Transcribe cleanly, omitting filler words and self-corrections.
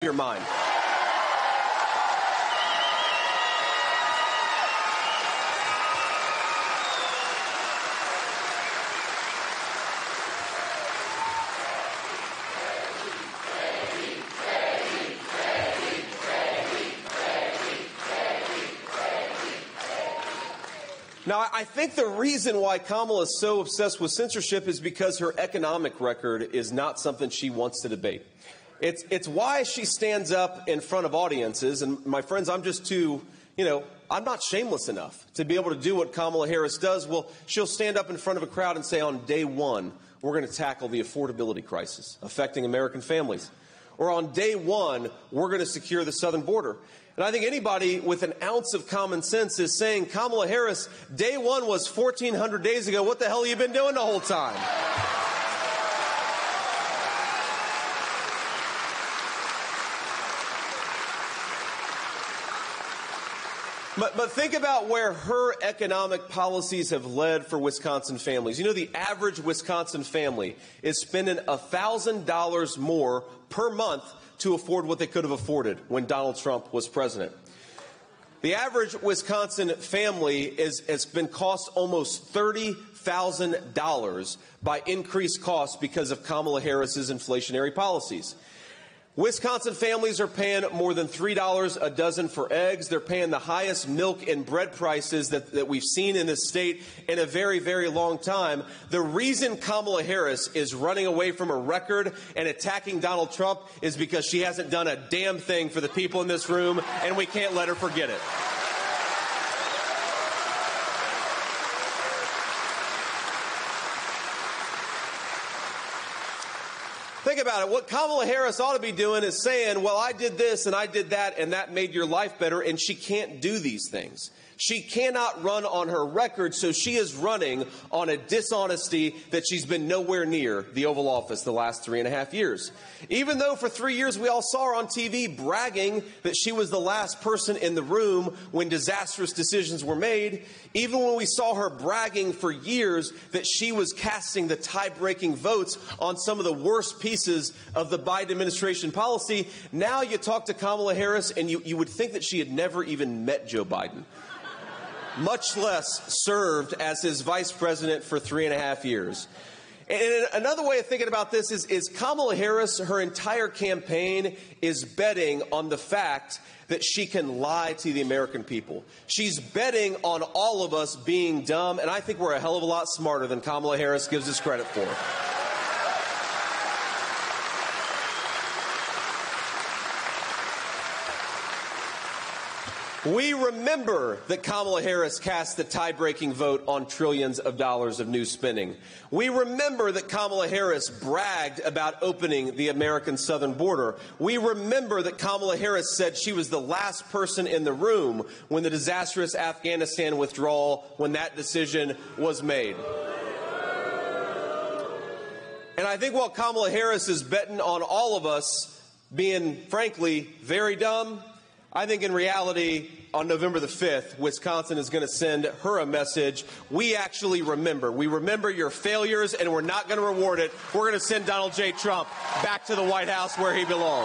your mind. Now, I think the reason why Kamala is so obsessed with censorship is because her economic record is not something she wants to debate. It's why she stands up in front of audiences. And my friends, I'm just too, I'm not shameless enough to be able to do what Kamala Harris does. Well, she'll stand up in front of a crowd and say, on day one, we're going to tackle the affordability crisis affecting American families. Or on day one, we're going to secure the southern border. And I think anybody with an ounce of common sense is saying, Kamala Harris, day one was 1,400 days ago. What the hell have you been doing the whole time? But think about where her economic policies have led for Wisconsin families. The average Wisconsin family is spending $1,000 more per month to afford what they could have afforded when Donald Trump was president. The average Wisconsin family has been cost almost $30,000 by increased costs because of Kamala Harris's inflationary policies. Wisconsin families are paying more than $3 a dozen for eggs. They're paying the highest milk and bread prices that we've seen in this state in a very, very long time. The reason Kamala Harris is running away from her record and attacking Donald Trump is because she hasn't done a damn thing for the people in this room, and we can't let her forget it. Think about it. What Kamala Harris ought to be doing is saying, well, I did this and I did that, and that made your life better, and she can't do these things. She cannot run on her record, so she is running on a dishonesty that she's been nowhere near the Oval Office the last 3.5 years. Even though for 3 years we all saw her on TV bragging that she was the last person in the room when disastrous decisions were made, even when we saw her bragging for years that she was casting the tie-breaking votes on some of the worst pieces of the Biden administration policy, now you talk to Kamala Harris and you would think that she had never even met Joe Biden, much less served as his vice president for 3.5 years. And another way of thinking about this is Kamala Harris, her entire campaign is betting on the fact that she can lie to the American people. She's betting on all of us being dumb, and I think we're a hell of a lot smarter than Kamala Harris gives us credit for. We remember that Kamala Harris cast the tie-breaking vote on trillions of dollars of new spending. We remember that Kamala Harris bragged about opening the American southern border. We remember that Kamala Harris said she was the last person in the room when the disastrous Afghanistan withdrawal, when that decision was made. And I think while Kamala Harris is betting on all of us being, frankly, very dumb, I think in reality, on November the 5th, Wisconsin is going to send her a message. We actually remember. We remember your failures, and we're not going to reward it. We're going to send Donald J. Trump back to the White House where he belongs.